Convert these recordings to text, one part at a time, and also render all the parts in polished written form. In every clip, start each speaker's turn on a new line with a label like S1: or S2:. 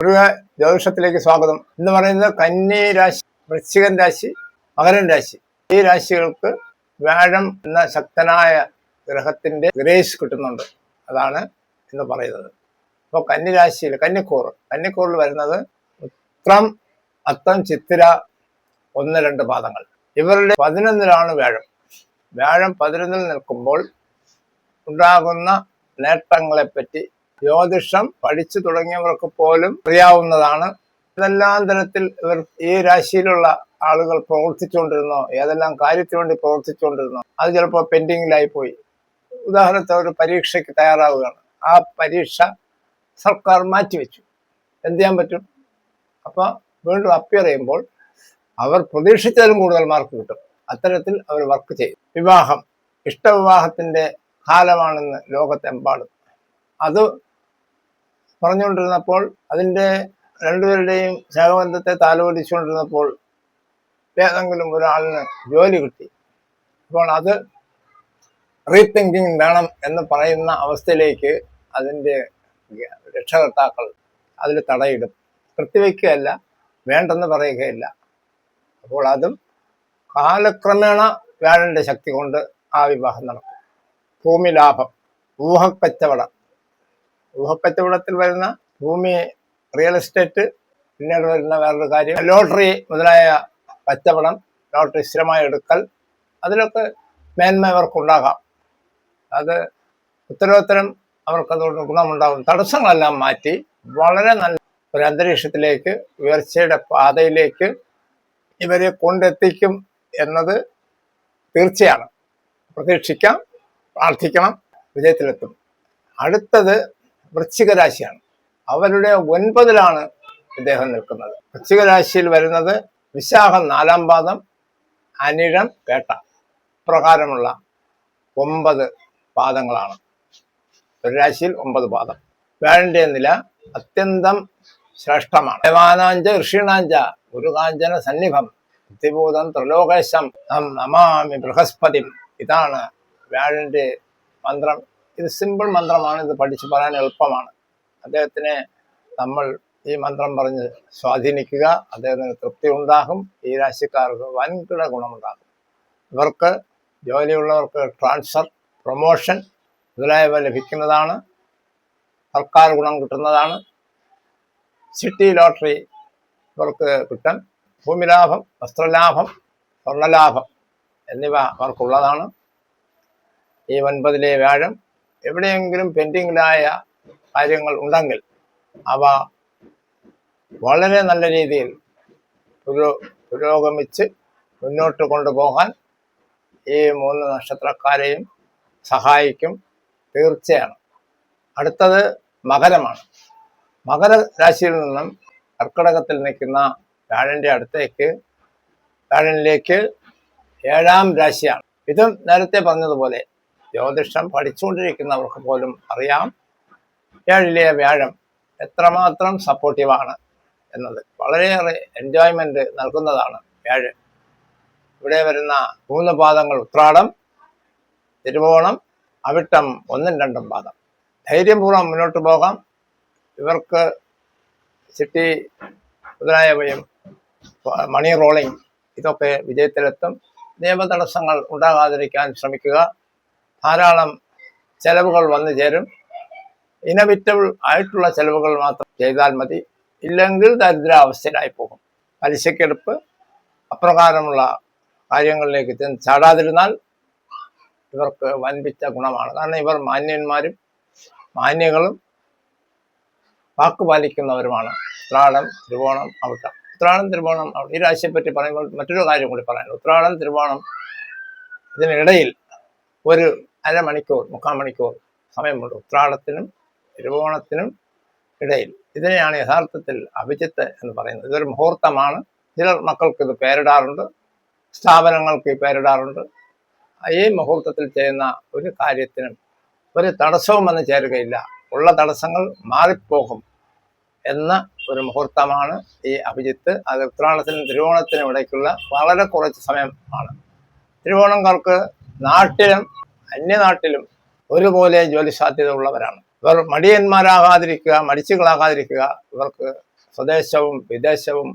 S1: മുഴുവ ജ്യോതിഷത്തിലേക്ക് സ്വാഗതം. എന്ന് പറയുന്നത് കന്നി രാശി, വൃശ്ചികൻ രാശി, മകരൻ രാശി. ഈ രാശികൾക്ക് വ്യാഴം എന്ന ശക്തനായ ഗ്രഹത്തിന്റെ ഗ്രേസ് കിട്ടുന്നുണ്ട്. അതാണ് എന്ന് പറയുന്നത്. അപ്പോൾ കന്നിരാശിയിൽ കന്നിക്കൂറിൽ വരുന്നത് ഉത്രം, അത്തം, ചിത്തിര 1-2 പാദങ്ങൾ. ഇവരുടെ 11-ലാണ് വ്യാഴം. വ്യാഴം 11-ൽ നിൽക്കുമ്പോൾ ഉണ്ടാകുന്ന നേട്ടങ്ങളെപ്പറ്റി ജ്യോതിഷം പഠിച്ചു തുടങ്ങിയവർക്ക് പോലും അറിയാവുന്നതാണ്. ഏതെല്ലാം തരത്തിൽ ഇവർ ഈ രാശിയിലുള്ള ആളുകൾ പ്രവർത്തിച്ചുകൊണ്ടിരുന്നോ, ഏതെല്ലാം കാര്യത്തിന് വേണ്ടി പ്രവർത്തിച്ചുകൊണ്ടിരുന്നോ, അത് ചിലപ്പോൾ പെൻഡിങ്ങിലായി പോയി. ഉദാഹരണത്തിന് ഒരു പരീക്ഷയ്ക്ക് തയ്യാറാവുകയാണ്. ആ പരീക്ഷ സർക്കാർ മാറ്റിവെച്ചു. എന്ത് ചെയ്യാൻ പറ്റും? അപ്പോൾ വീണ്ടും അപ്പിയർ ചെയ്യുമ്പോൾ അവർ പ്രതീക്ഷിച്ചതിലും കൂടുതൽ മാർക്ക് കിട്ടും. അത്തരത്തിൽ അവർ വർക്ക് ചെയ്യും. വിവാഹം, ഇഷ്ടവിവാഹത്തിന്റെ കാലമാണെന്ന് ലോകത്തെമ്പാടും. അത് പറഞ്ഞുകൊണ്ടിരുന്നപ്പോൾ, അതിൻ്റെ രണ്ടുപേരുടെയും സ്നേഹബന്ധത്തെ താലോലിച്ചുകൊണ്ടിരുന്നപ്പോൾ ഏതെങ്കിലും ഒരാളിന് ജോലി കിട്ടി. അപ്പോൾ അത് റീതിങ്കിങ് വേണം എന്ന് പറയുന്ന അവസ്ഥയിലേക്ക് അതിൻ്റെ രക്ഷകർത്താക്കൾ അതിൽ തടയിടും. കൃത്യവയ്ക്കുകയല്ല, വേണ്ടെന്ന് പറയുകയില്ല. അപ്പോൾ അതും കാലക്രമേണ വ്യാഴന്റെ ശക്തി കൊണ്ട് ആ വിവാഹം നടക്കും. ഭൂമി ലാഭം, ഊഹക്കച്ചവടത്തിൽ വരുന്ന ഭൂമി, റിയൽ എസ്റ്റേറ്റ്, പിന്നീട് വരുന്ന വേറൊരു കാര്യം ലോട്ടറി മുതലായ കച്ചവടം, ലോട്ടറി സ്ഥിരമായി എടുക്കൽ, അതിലൊക്കെ മേന്മ അവർക്കുണ്ടാകാം. അത് ഉത്തരോത്തരം അവർക്കതുകൊണ്ട് ഗുണമുണ്ടാകും. തടസ്സങ്ങളെല്ലാം മാറ്റി വളരെ നല്ല ഒരു അന്തരീക്ഷത്തിലേക്ക്, ഉയർച്ചയുടെ പാതയിലേക്ക് ഇവരെ കൊണ്ടെത്തിക്കും എന്നത് തീർച്ചയാണ്. പ്രതീക്ഷിക്കാം, പ്രാർത്ഥിക്കണം, വിജയത്തിലെത്തും. അടുത്തത് വൃശ്ചിക രാശിയാണ്. അവരുടെ 9-ലാണ് ഇദ്ദേഹം നിൽക്കുന്നത്. വൃശ്ചിക രാശിയിൽ വരുന്നത് വിശാഖം 4-ാം പാദം, അനിഴം, കേട്ട പ്രകാരമുള്ള 9 പാദങ്ങളാണ്. ഒരു രാശിയിൽ 9 പാദം. വ്യാഴന്റെ നില അത്യന്തം ശ്രേഷ്ഠമാണ്. ദേവാനാഞ്ച ഋഷീണാഞ്ച ഗുരുകാഞ്ചന സന്നിഭം ബുദ്ധിഭൂതം ത്രിലോകേശം നമാമി ബൃഹസ്പതി. ഇതാണ് വ്യാഴന്റെ മന്ത്രം. ഇത് സിമ്പിൾ മന്ത്രമാണ്. ഇത് പഠിച്ചു പറയാൻ എളുപ്പമാണ്. അദ്ദേഹത്തിനെ നമ്മൾ ഈ മന്ത്രം പറഞ്ഞ് സ്വാധീനിക്കുക. അദ്ദേഹത്തിന് തൃപ്തി ഉണ്ടാകും. ഈ രാശിക്കാർക്ക് വൻകിട ഗുണമുണ്ടാകും. ഇവർക്ക് ജോലിയുള്ളവർക്ക് ട്രാൻസ്ഫർ, പ്രൊമോഷൻ മുതലായവ ലഭിക്കുന്നതാണ്. സർക്കാർ ഗുണം കിട്ടുന്നതാണ്. സിറ്റി ലോട്ടറി ഇവർക്ക് കിട്ടും. ഭൂമിലാഭം, വസ്ത്രലാഭം, സ്വർണലാഭം എന്നിവ അവർക്കുള്ളതാണ്. ഈ 9-ലെ വ്യാഴം എവിടെയെങ്കിലും പെൻഡിങ്ങിലായ കാര്യങ്ങൾ ഉണ്ടെങ്കിൽ അവ വളരെ നല്ല രീതിയിൽ പുരോഗമിച്ച് മുന്നോട്ട് കൊണ്ടുപോകാൻ ഈ 3 നക്ഷത്രക്കാരെയും സഹായിക്കും. തീർച്ചയാണ്. അടുത്തത് മകരമാണ്. മകര രാശിയിൽ നിന്നും കർക്കിടകത്തിൽ നിൽക്കുന്ന വ്യാഴനിലേക്ക് 7-ാം രാശിയാണ്. ഇതും നേരത്തെ പറഞ്ഞതുപോലെ ജ്യോതിഷം പഠിച്ചുകൊണ്ടിരിക്കുന്നവർക്ക് പോലും അറിയാം 7-ലെ വ്യാഴം എത്രമാത്രം സപ്പോർട്ടീവാണ് എന്നത്. വളരെയേറെ എൻജോയ്മെന്റ് നൽകുന്നതാണ് വ്യാഴം. ഇവിടെ വരുന്ന 3 പാദങ്ങൾ ഉത്രാടം, തിരുവോണം, അവിട്ടം 1-2 പാദം. ധൈര്യപൂർവ്വം മുന്നോട്ട് പോകാം. ഇവർക്ക് സിറ്റി മുതലായവയും മണി റോളിംഗ് ഇതൊക്കെ വിജയത്തിലെത്തും. നിയമതടസ്സങ്ങൾ ഉണ്ടാകാതിരിക്കാൻ ശ്രമിക്കുക. ധാരാളം ചെലവുകൾ വന്നു ചേരും. ഇനവിറ്റബിൾ ആയിട്ടുള്ള ചെലവുകൾ മാത്രം ചെയ്താൽ മതി. ഇല്ലെങ്കിൽ ദരിദ്രാവസ്ഥയിലായി പോകും. പലിശക്കെടുപ്പ്, അപ്രകാരമുള്ള കാര്യങ്ങളിലേക്ക് ചാടാതിരുന്നാൽ ഇവർക്ക് വൻപിച്ച ഗുണമാണ്. കാരണം ഇവർ മാന്യന്മാരും മാന്യകളും വാക്ക് പാലിക്കുന്നവരുമാണ്. ഉത്രാടം, തിരുവോണം, അവിട്ടം. ഉത്രാടം, തിരുവോണം, ഈ രാശിയെപ്പറ്റി പറയുമ്പോൾ മറ്റൊരു കാര്യം കൂടി പറയാൻ. ഉത്രാടം, തിരുവോണം ഇതിനിടയിൽ ഒരു 1/2 മണിക്കൂർ 3/4 മണിക്കൂർ സമയമുണ്ട്. ഉത്രാടത്തിനും തിരുവോണത്തിനും ഇടയിൽ. ഇതിനെയാണ് യഥാർത്ഥത്തിൽ അഭിജിത്ത് എന്ന് പറയുന്നത്. ഇതൊരു മുഹൂർത്തമാണ്. ചിലർ മക്കൾക്ക് ഇത് പേരിടാറുണ്ട്, സ്ഥാപനങ്ങൾക്ക് പേരിടാറുണ്ട്. ഈ മുഹൂർത്തത്തിൽ ചെയ്യുന്ന ഒരു കാര്യത്തിനും ഒരു തടസ്സവും വന്ന് ചേരുകയില്ല. ഉള്ള തടസ്സങ്ങൾ മാറിപ്പോകും എന്ന ഒരു മുഹൂർത്തമാണ് ഈ അഭിജിത്ത്. അത് ഉത്രാടത്തിനും തിരുവോണത്തിനും ഇടയ്ക്കുള്ള വളരെ കുറച്ച് സമയമാണ്. തിരുവോണക്കാർക്ക് നാട്ടിലും അന്യനാട്ടിലും ഒരുപോലെ ജോലി സാധ്യത ഉള്ളവരാണ്. ഇവർ മടിയന്മാരാകാതിരിക്കുക, മടിച്ചുകളാകാതിരിക്കുക. ഇവർക്ക് സ്വദേശവും വിദേശവും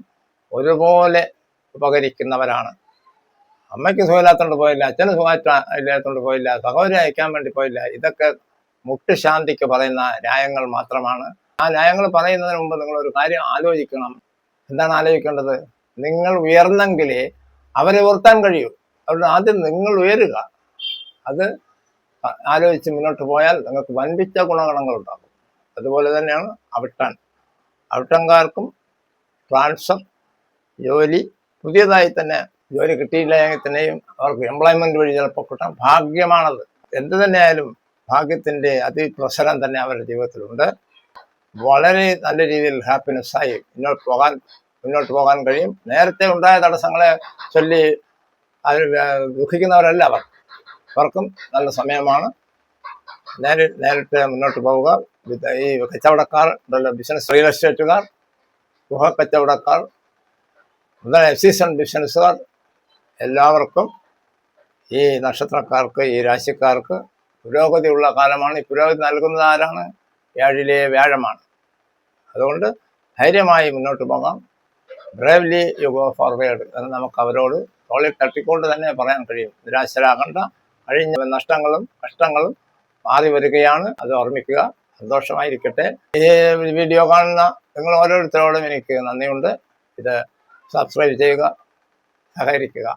S1: ഒരുപോലെ ഉപകരിക്കുന്നവരാണ്. അമ്മയ്ക്ക് സുഖമില്ലാത്തതുകൊണ്ട് പോയില്ല, അച്ഛന് സുഖമില്ലാത്തതുകൊണ്ട് പോയില്ല, സഹോദരി അയക്കാൻ വേണ്ടി പോയില്ല. ഇതൊക്കെ മുട്ടുശാന്തിക്ക് പറയുന്ന ന്യായങ്ങൾ മാത്രമാണ്. ആ ന്യായങ്ങൾ പറയുന്നതിന് മുമ്പ് നിങ്ങളൊരു കാര്യം ആലോചിക്കണം. എന്താണ് ആലോചിക്കേണ്ടത്? നിങ്ങൾ ഉയർന്നെങ്കിലേ അവരെ ഉയർത്താൻ കഴിയൂ. അതുകൊണ്ട് ആദ്യം നിങ്ങൾ ഉയരുക. അത് ആലോചിച്ച് മുന്നോട്ട് പോയാൽ നിങ്ങൾക്ക് വൻപിച്ച ഗുണഗണങ്ങൾ ഉണ്ടാകും. അതുപോലെ തന്നെയാണ് അവിട്ടംകാർക്കും ട്രാൻസ്ഫർ, ജോലി, പുതിയതായി തന്നെ ജോലി കിട്ടിയില്ലെങ്കിൽ തന്നെയും അവർക്ക് എംപ്ലോയ്മെന്റ് വഴി ചിലപ്പോൾ കിട്ടാൻ ഭാഗ്യമാണത്. എന്ത് തന്നെയായാലും ഭാഗ്യത്തിന്റെ അതിപ്രസരം തന്നെ അവരുടെ ജീവിതത്തിലുണ്ട്. വളരെ നല്ല രീതിയിൽ ഹാപ്പിനെസ്സായി മുന്നോട്ട് പോകാൻ കഴിയും. നേരത്തെ ഉണ്ടായ തടസ്സങ്ങളെ ചൊല്ലി അതിൽ ദുഃഖിക്കുന്നവരല്ല അവർക്കും നല്ല സമയമാണ്. നേരിട്ട് മുന്നോട്ട് പോവുക. ഈ കച്ചവടക്കാർ ഉണ്ടല്ലോ, ബിസിനസ്, റിയൽ എസ്റ്റേറ്റുകാർ, ഗൃഹ കച്ചവടക്കാർ, സീസൺ ബിസിനസ്സുകാർ, എല്ലാവർക്കും ഈ നക്ഷത്രക്കാർക്ക്, ഈ രാശിക്കാർക്ക് പുരോഗതിയുള്ള കാലമാണ്. ഈ പുരോഗതി നൽകുന്നത് ആരാണ്? 7-ലെ വ്യാഴമാണ്. അതുകൊണ്ട് ധൈര്യമായി മുന്നോട്ട് പോകാം. ബ്രേവ്ലി യു ഗോ ഫോർവേഡ് എന്ന് നമുക്ക് അവരോട് തോളിൽ തട്ടിക്കൊണ്ട് തന്നെ പറയാൻ കഴിയും. നിരാശരാകണ്ട. കഴിഞ്ഞ നഷ്ടങ്ങളും കഷ്ടങ്ങളും മാറി വരികയാണ്. അത് ഓർമ്മിക്കുക. സന്തോഷമായിരിക്കട്ടെ. ഈ വീഡിയോ കാണുന്ന നിങ്ങൾ ഓരോരുത്തരോടും എനിക്ക് നന്ദിയുണ്ട്. ഇത് സബ്സ്ക്രൈബ് ചെയ്യുക, സഹകരിക്കുക.